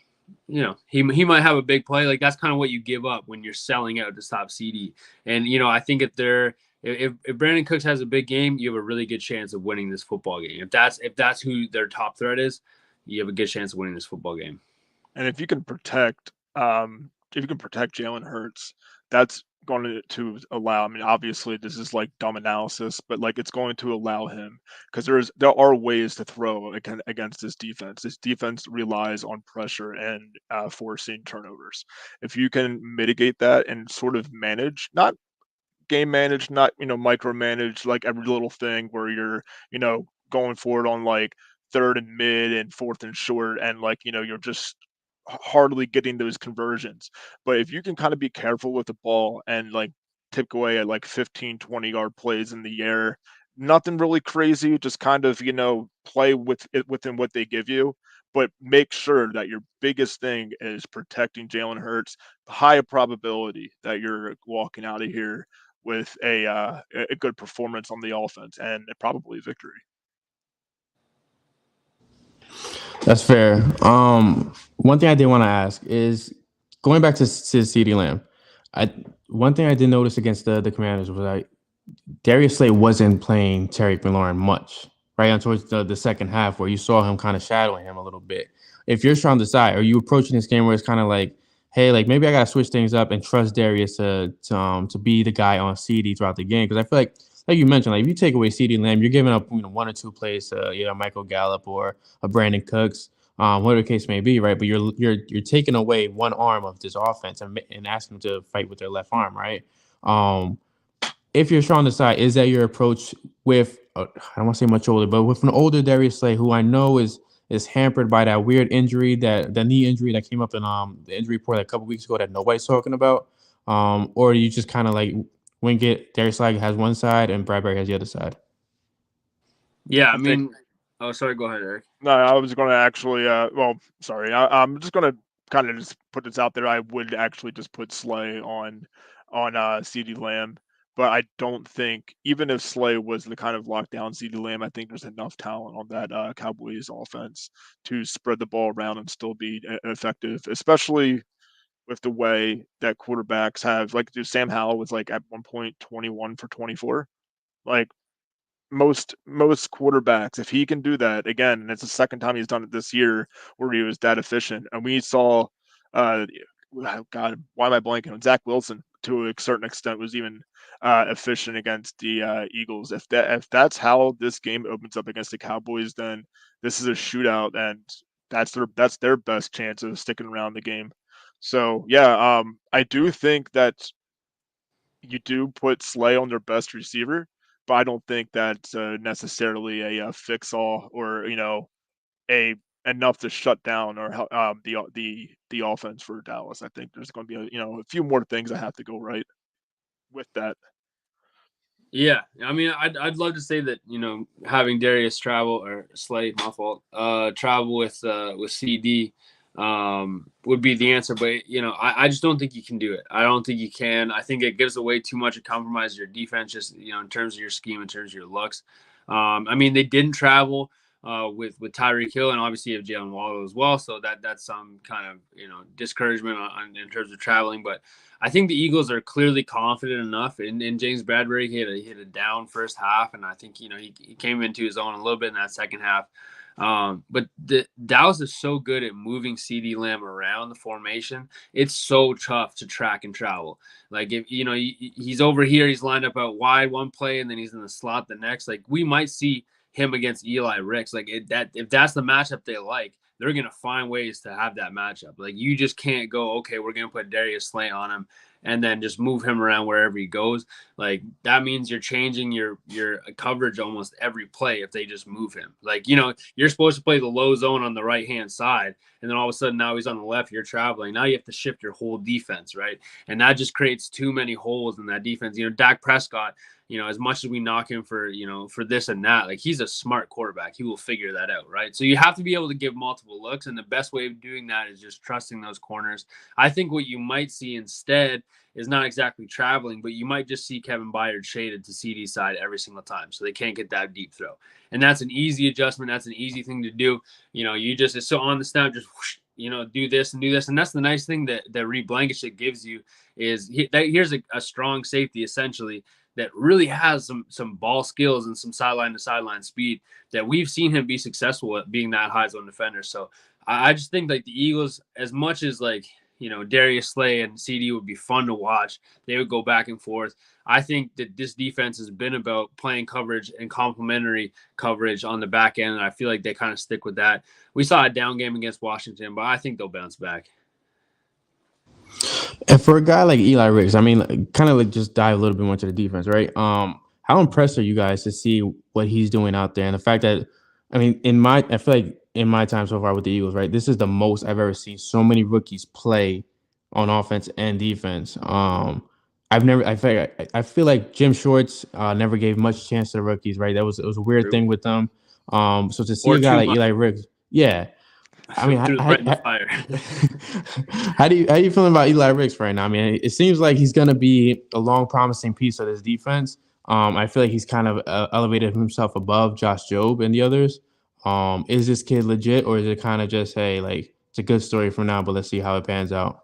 He might have a big play. That's kind of what you give up when you're selling out to stop CD. And, I think if they're, if Brandon Cooks has a big game, you have a really good chance of winning this football game. If that's who their top threat is, you have a good chance of winning this football game.
And if you can protect Jalen Hurts, that's going to allow. I mean, obviously, this is like dumb analysis, but like it's going to allow him because there are ways to throw against this defense. This defense relies on pressure and forcing turnovers. If you can mitigate that and sort of manage, not game manage, not micromanage like every little thing where you're going for it on like third and mid and fourth and short, and like you're just hardly getting those conversions. But if you can kind of be careful with the ball and like tip away at like 15, 20-yard plays in the air, nothing really crazy, just kind of, play with it within what they give you. But make sure that your biggest thing is protecting Jalen Hurts. High probability that you're walking out of here with a good performance on the offense and probably victory.
That's fair. One thing I did want to ask is going back to CeeDee Lamb. One thing I did notice against the Commanders was Darius Slay wasn't playing Terry McLaurin much, right? On towards the second half, where you saw him kind of shadowing him a little bit. If you're trying to decide, are you approaching this game where it's kind of like, hey, like maybe I gotta switch things up and trust Darius to be the guy on CD throughout the game? Because I feel like you mentioned, like if you take away CeeDee Lamb, you're giving up one or two plays to Michael Gallup or a Brandon Cooks, whatever the case may be, right? But you're taking away one arm of this offense and asking them to fight with their left arm, right? If you're trying to decide, is that your approach with I don't want to say much older, but with an older Darius Slay, who I know is hampered by that weird injury, that the knee injury that came up in the injury report a couple weeks ago that nobody's talking about, or you just kind of like wing it? Darius Slay has one side and Bradbury has the other side.
Yeah, I mean, oh, sorry, go ahead, Eric.
No, I was going to actually, I'm just going to kind of just put this out there. I would actually just put Slay on CeeDee Lamb, but I don't think, even if Slay was the kind of lockdown CeeDee Lamb, I think there's enough talent on that Cowboys offense to spread the ball around and still be effective, especially with the way that quarterbacks have, like, Sam Howell was like at one point 21 for 24. Like, most quarterbacks, if he can do that again, and it's the second time he's done it this year where he was that efficient. And we saw, God, why am I blanking on Zach Wilson? To a certain extent, was even efficient against the Eagles. If that's how this game opens up against the Cowboys, then this is a shootout, and that's their best chance of sticking around the game. So yeah, I do think that you do put Slay on their best receiver, but I don't think that's necessarily a fix-all or a enough to shut down or the offense for Dallas. I think there's going to be a few more things that have to go right with that.
Yeah, I mean, I'd love to say that having Darius travel, or Slay, my fault, travel with CD would be the answer, but I just don't think you can do it. I don't think you can. I think it gives away too much. It compromises your defense, just in terms of your scheme, in terms of your looks. I mean, they didn't travel with Tyreek Hill, and obviously you have Jaylen Waddle as well, so that's some kind of discouragement in terms of traveling. But I think the Eagles are clearly confident enough in James Bradbury. He had a down first half, and I think he came into his own a little bit in that second half. But Dallas is so good at moving CeeDee Lamb around the formation. It's so tough to track and travel. Like if he's over here, he's lined up out wide one play, and then he's in the slot the next. Like we might see him against Eli Ricks. Like if that's the matchup they like, they're gonna find ways to have that matchup. Like you just can't go, okay, we're gonna put Darius Slay on him and then just move him around wherever he goes. Like that means you're changing your coverage almost every play if they just move him. Like, you're supposed to play the low zone on the right-hand side, and then all of a sudden now he's on the left, you're traveling. Now you have to shift your whole defense, right? And that just creates too many holes in that defense. Dak Prescott, as much as we knock him for this and that, like he's a smart quarterback. He will figure that out, right? So you have to be able to give multiple looks, and the best way of doing that is just trusting those corners. I think what you might see instead is not exactly traveling, but you might just see Kevin Byard shaded to CD side every single time, so they can't get that deep throw. And that's an easy adjustment. That's an easy thing to do. It's so on the snap, just whoosh, do this and do this. And that's the nice thing that Reed Blankenship gives you is here's a strong safety essentially that really has some ball skills and some sideline to sideline speed that we've seen him be successful at being that high zone defender. So I just think like the Eagles, as much as like, Darius Slay and CD would be fun to watch, they would go back and forth. I think that this defense has been about playing coverage and complementary coverage on the back end, and I feel like they kind of stick with that. We saw a down game against Washington, but I think they'll bounce back.
And for a guy like Eli Ricks, I mean, kind of like just dive a little bit more into the defense, right? How impressed are you guys to see what he's doing out there, and the fact that, I mean, I feel like in my time so far with the Eagles, right, this is the most I've ever seen so many rookies play on offense and defense. I feel like Jim Shorts never gave much chance to the rookies, right? It was a weird thing with them. So to see a guy like Eli Ricks, yeah. I mean, how do you feeling about Eli Ricks right now? I mean, it seems like he's going to be a long, promising piece of this defense. I feel like he's kind of elevated himself above Josh Jobe and the others. Is this kid legit, or is it kind of just, hey, like, it's a good story for now, but let's see how it pans out?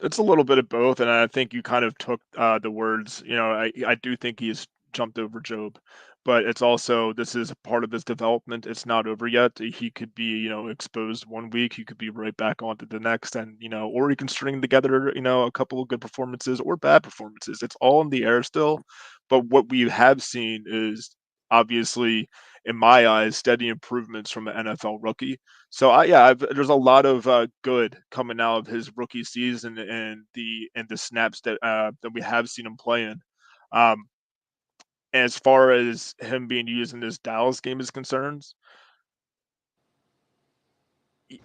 It's a little bit of both, and I think you kind of took the words. I do think he's jumped over Job, but it's also, this is part of his development. It's not over yet. He could be, exposed one week. He could be right back onto the next, and or he can string together, a couple of good performances or bad performances. It's all in the air still. But what we have seen is obviously, in my eyes, steady improvements from an NFL rookie. So there's a lot of good coming out of his rookie season and the snaps that we have seen him playing. As far as him being used in this Dallas game is concerned,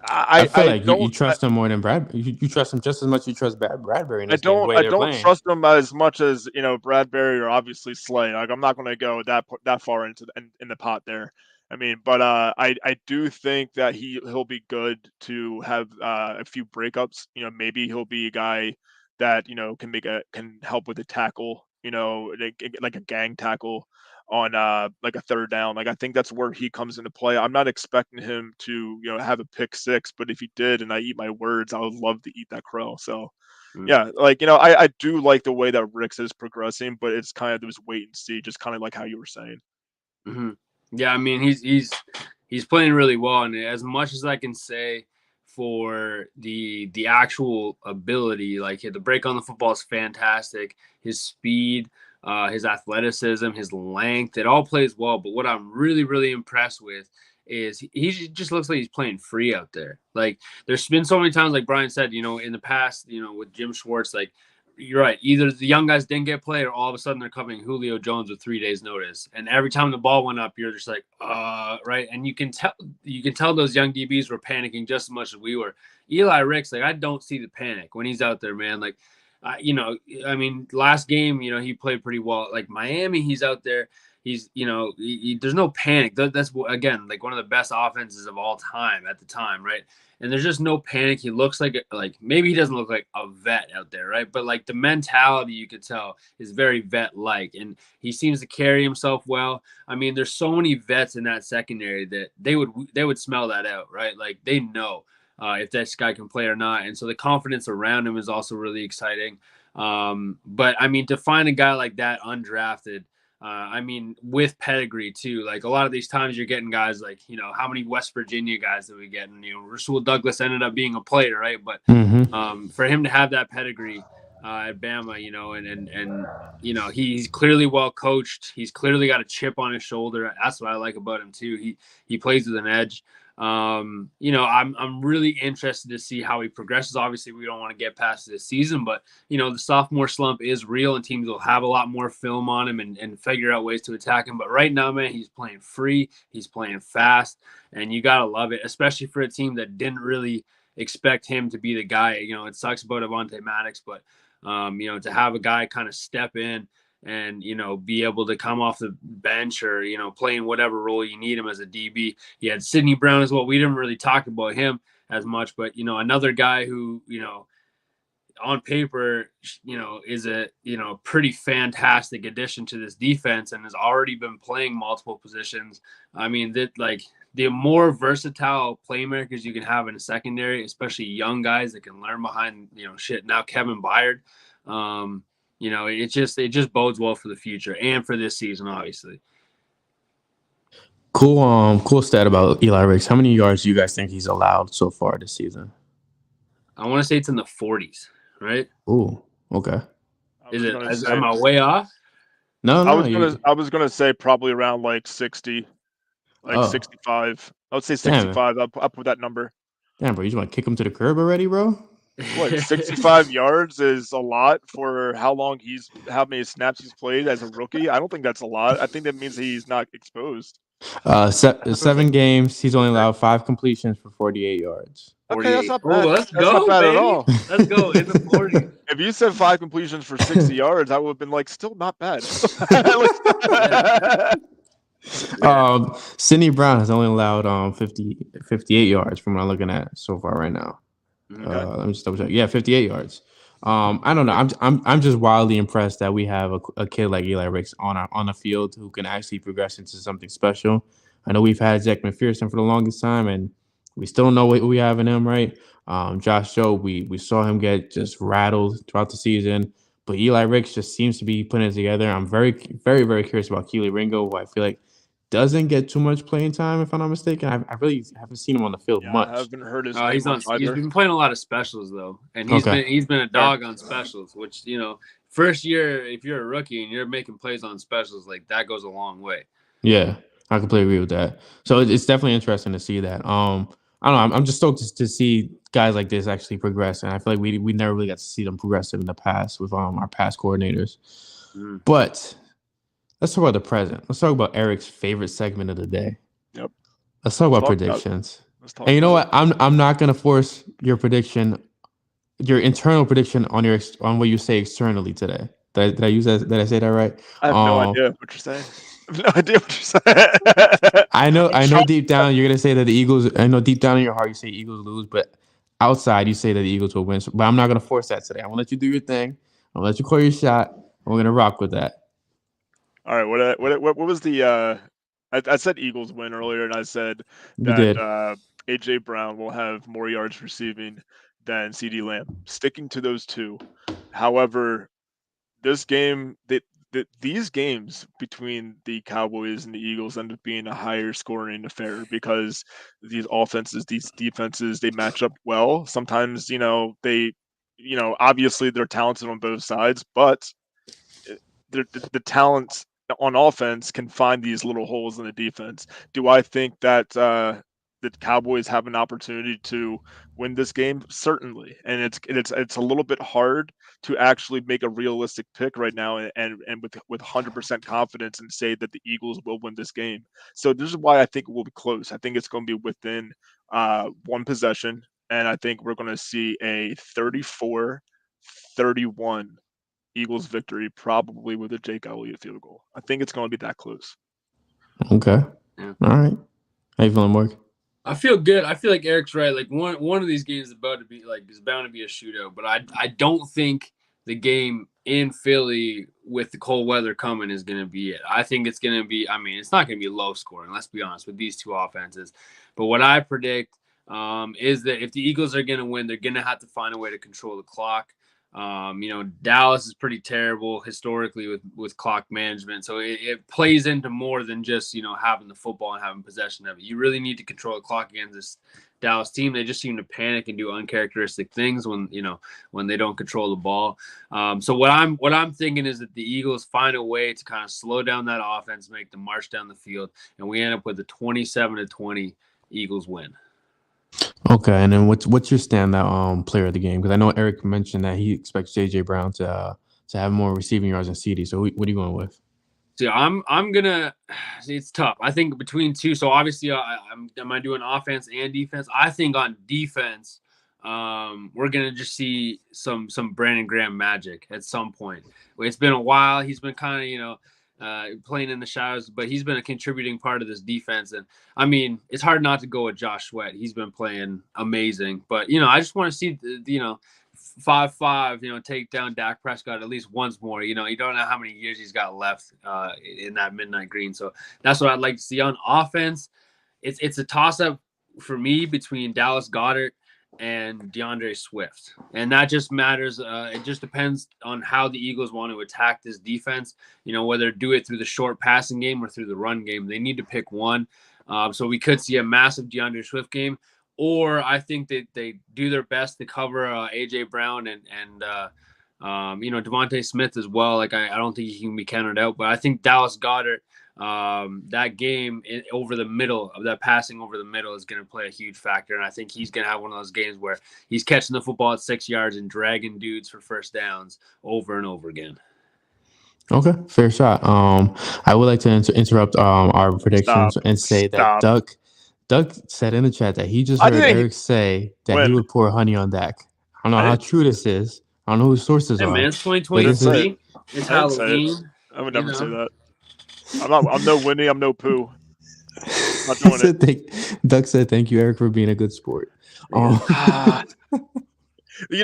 I feel like you trust him more than Brad. You trust him just as much as you trust Bradbury in this game.
I don't trust him as much as Bradbury or obviously Slay. Like, I'm not going to go that far into in the pot there. I mean, but I do think that he'll be good to have a few breakups. Maybe he'll be a guy that can help with a tackle. Like a gang tackle on like a third down. Like, I think that's where he comes into play. I'm not expecting him to have a pick six, but if he did, and I eat my words, I would love to eat that crow. So yeah, like I do like the way that Ricks is progressing, but it's kind of this wait and see, just kind of like how you were saying.
Mm-hmm. Yeah, I mean he's playing really well, and as much as I can say for the actual ability, like the break on the football is fantastic. His speed, his athleticism, his length, it all plays well. But what I'm really, really impressed with is he just looks like he's playing free out there. Like, there's been so many times, like Brian said, in the past, with Jim Schwartz, like, you're right. Either the young guys didn't get played, or all of a sudden they're covering Julio Jones with 3 days notice. And every time the ball went up, you're just like, right. And you can tell those young DBs were panicking just as much as we were. Eli Ricks, like, I don't see the panic when he's out there, man. Like, I mean, last game, he played pretty well. Like Miami, he's out there. He's, there's no panic. That's, again, like one of the best offenses of all time at the time, right? And there's just no panic. He looks like maybe he doesn't look like a vet out there, right? But like the mentality, you could tell, is very vet-like, and he seems to carry himself well. I mean, there's so many vets in that secondary that they would smell that out, right? Like, they know if this guy can play or not, and so the confidence around him is also really exciting. But I mean, to find a guy like that undrafted, I mean, with pedigree too. Like, a lot of these times you're getting guys like, how many West Virginia guys did we get? And, Rasul Douglas ended up being a player, right? But for him to have that pedigree at Bama, and he's clearly well coached. He's clearly got a chip on his shoulder. That's what I like about him too. He plays with an edge. I'm really interested to see how he progresses. Obviously, we don't want to get past this season, but the sophomore slump is real, and teams will have a lot more film on him and figure out ways to attack him. But right now, man, he's playing free, he's playing fast, and you gotta love it, especially for a team that didn't really expect him to be the guy. It sucks about Avonte Maddox, but to have a guy kind of step in and, be able to come off the bench or, play in whatever role you need him as a DB. He had Sidney Brown as well. We didn't really talk about him as much, but, another guy who, on paper, is a, pretty fantastic addition to this defense and has already been playing multiple positions. I mean, the more versatile playmakers you can have in a secondary, especially young guys that can learn behind, now Kevin Byard, it just bodes well for the future and for this season, obviously.
Cool stat about Eli Ricks. How many yards do you guys think he's allowed so far this season?
I want to say it's in the 40s, right?
Ooh, okay.
Am I way off?
No.
I was gonna say probably around like 60, 65. I would say 65. Up with that number.
Damn, bro, you just want to kick him to the curb already, bro?
What, 65 yards is a lot for how many snaps he's played as a rookie? I don't think that's a lot. I think that means he's not exposed.
7 games. He's only allowed 5 completions for 48 yards.
Okay, that's not bad.
Let's go,
not bad
baby.
At all.
Let's go in the 40s.
If you said 5 completions for 60 yards, I would have been like, still not bad.
Sidney Brown has only allowed 58 yards from what I'm looking at so far right now.
Okay.
Let me just double check. Yeah, 58 yards. I don't know. I'm just wildly impressed that we have a kid like Eli Ricks on the field who can actually progress into something special. I know we've had Zach McPherson for the longest time, and we still don't know what we have in him, right? Josh Jobe, we saw him get just rattled throughout the season, but Eli Ricks just seems to be putting it together. I'm very, very, very curious about Keely Ringo, who I feel like doesn't get too much playing time, if I'm not mistaken. I really haven't seen him on the field much.
I haven't heard his
he's been playing a lot of specials though, and he's been a dog on specials, which first year if you're a rookie and you're making plays on specials, like that goes a long way.
Yeah, I completely agree with that. So it's definitely interesting to see that. I don't know. I'm just stoked to see guys like this actually progress, and I feel like we never really got to see them progressive in the past with our past coordinators. But let's talk about the present. Let's talk about Eric's favorite segment of the day.
Yep.
Let's talk about predictions. And you know what? I'm not gonna force your prediction, your internal prediction on what you say externally today. Did I use that? Did I say that right?
I have no idea what you're saying. I have no idea what you're saying.
I know deep down you're gonna say that the Eagles. I know deep down in your heart you say Eagles lose, but outside you say that the Eagles will win. But I'm not gonna force that today. I'm gonna let you do your thing. I'm gonna let you call your shot. And we're gonna rock with that.
All right. What was the? I said Eagles win earlier, and I said that AJ Brown will have more yards receiving than CeeDee Lamb. Sticking to those two. However, this game, these games between the Cowboys and the Eagles end up being a higher scoring affair because these offenses, these defenses, they match up well. Sometimes, they, obviously they're talented on both sides, but the talents on offense can find these little holes in the defense. Do I think that the Cowboys have an opportunity to win this game? Certainly, and it's a little bit hard to actually make a realistic pick right now and with 100% confidence and say that the Eagles will win this game. So this is why I think it will be close. I think it's going to be within one possession, and I think we're going to see a 34-31 Eagles victory, probably with a Jake Elliott field goal. I think it's going to be that close.
Okay.
Yeah.
All right. How you feeling, Mark?
I feel good. I feel like Eric's right. Like one of these games is bound to be a shootout. But I don't think the game in Philly with the cold weather coming is going to be it. I think it's going to be. I mean, it's not going to be low scoring. Let's be honest with these two offenses. But what I predict is that if the Eagles are going to win, they're going to have to find a way to control the clock. Dallas is pretty terrible historically with clock management. So it plays into more than just, having the football and having possession of it. You really need to control the clock against this Dallas team. They just seem to panic and do uncharacteristic things when they don't control the ball. So what I'm thinking is that the Eagles find a way to kind of slow down that offense, make them march down the field, and we end up with a 27-20 Eagles win.
Okay, and then what's your standout player of the game? Because I know Eric mentioned that he expects JJ Brown to have more receiving yards than CD. So what are you going with?
So I'm gonna. It's tough. I think between two. So obviously, am I doing offense and defense? I think on defense, we're gonna just see some Brandon Graham magic at some point. It's been a while. He's been kind of playing in the shadows, but he's been a contributing part of this defense. And I mean, it's hard not to go with Josh Sweat. He's been playing amazing, but I just want to see 5-5, take down Dak Prescott at least once more. You don't know how many years he's got left in that midnight green. So that's what I'd like to see on offense. It's a toss up for me between Dallas Goedert and DeAndre Swift. And that just matters. It just depends on how the Eagles want to attack this defense, whether do it through the short passing game or through the run game. They need to pick one. So we could see a massive DeAndre Swift game, or I think that they do their best to cover A.J. Brown and Devontae Smith as well. Like, I don't think he can be counted out, but I think Dallas Goedert, that game over the middle of that passing over the middle is going to play a huge factor. And I think he's going to have one of those games where he's catching the football at 6 yards and dragging dudes for first downs over and over again.
Okay, fair shot. I would like to interrupt our predictions and say that Doug said in the chat that he just heard Eric say that he would pour honey on Dak. I don't know how true this is. I don't know who his sources are.
Man, it's 2023. It's Halloween.
I would never say that. I'm no Winnie. I'm no Pooh. Not doing it.
Doug said, "Thank you, Eric, for being a good sport."
You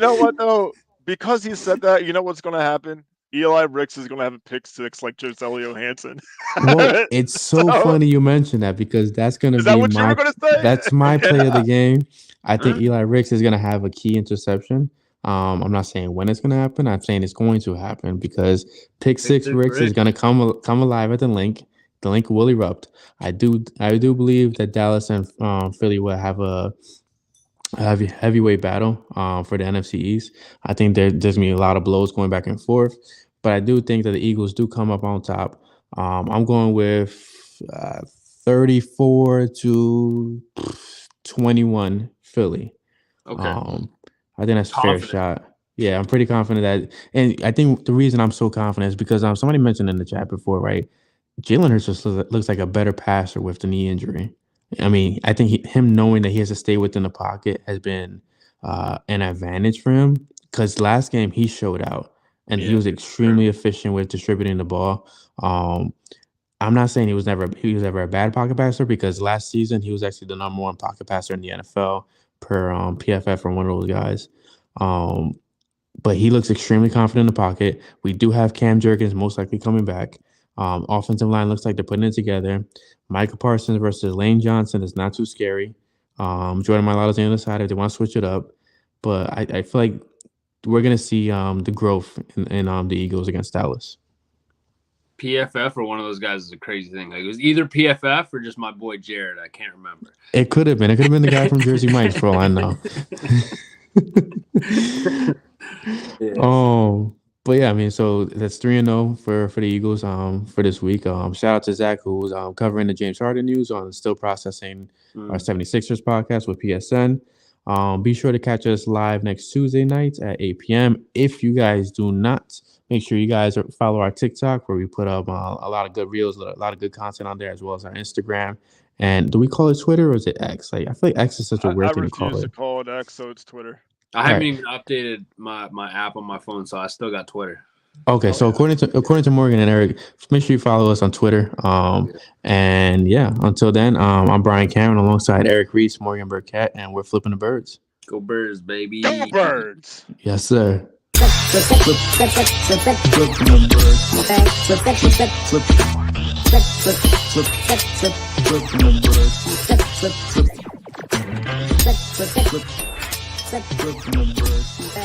know what though? Because he said that, you know what's going to happen? Eli Ricks is going to have a pick six like Joselio Hansen.
Well, it's so funny you mentioned that because that's going to be
what you were going to say?
That's my play of the game. I think Eli Ricks is going to have a key interception. I'm not saying when it's going to happen. I'm saying it's going to happen because pick six Ricks is going to come alive at the link. The link will erupt. I do believe that Dallas and Philly will have a heavyweight battle for the NFC East. I think there's going to be a lot of blows going back and forth, but I do think that the Eagles do come up on top. I'm going with 34-21 Philly.
Okay.
I think that's a fair shot. Yeah, I'm pretty confident that, and I think the reason I'm so confident is because somebody mentioned in the chat before, right? Jalen Hurts just looks like a better passer with the knee injury. I mean, I think him knowing that he has to stay within the pocket has been an advantage for him because last game he showed out and he was extremely efficient with distributing the ball. I'm not saying he was ever a bad pocket passer because last season he was actually the number one pocket passer in the NFL per PFF from one of those guys. But he looks extremely confident in the pocket. We do have Cam Jurgens most likely coming back. Offensive line looks like they're putting it together. Michael Parsons versus Lane Johnson is not too scary. Jordan Mailata's on the other side if they want to switch it up. But I feel like we're going to see the growth in the Eagles against Dallas.
PFF or one of those guys is a crazy thing. Like, it was either PFF or just my boy Jared. I can't remember.
It could have been. It could have been the guy from Jersey Mike's for all I know. But yeah, I mean, so that's 3-0 for the Eagles for this week. Shout out to Zach, who was covering the James Harden news on Still Processing our 76ers podcast with PSN. Be sure to catch us live next Tuesday night at 8 p.m. If you guys do not, make sure you guys follow our TikTok where we put up a lot of good reels, a lot of good content on there, as well as our Instagram. And do we call it Twitter or is it X? Like, I feel like X is such a weird thing to call it.
I refuse to call it X, so it's Twitter.
I haven't even updated my app on my phone, so I still got Twitter.
Okay, so according to Morgan and Eric, make sure you follow us on Twitter. And yeah, until then, I'm Brian Cameron alongside Eric Reese, Morgan Burkett, and we're Flipping the Birds.
Go Birds, baby.
Go Birds.
Yes, sir.
Flipping the Birds.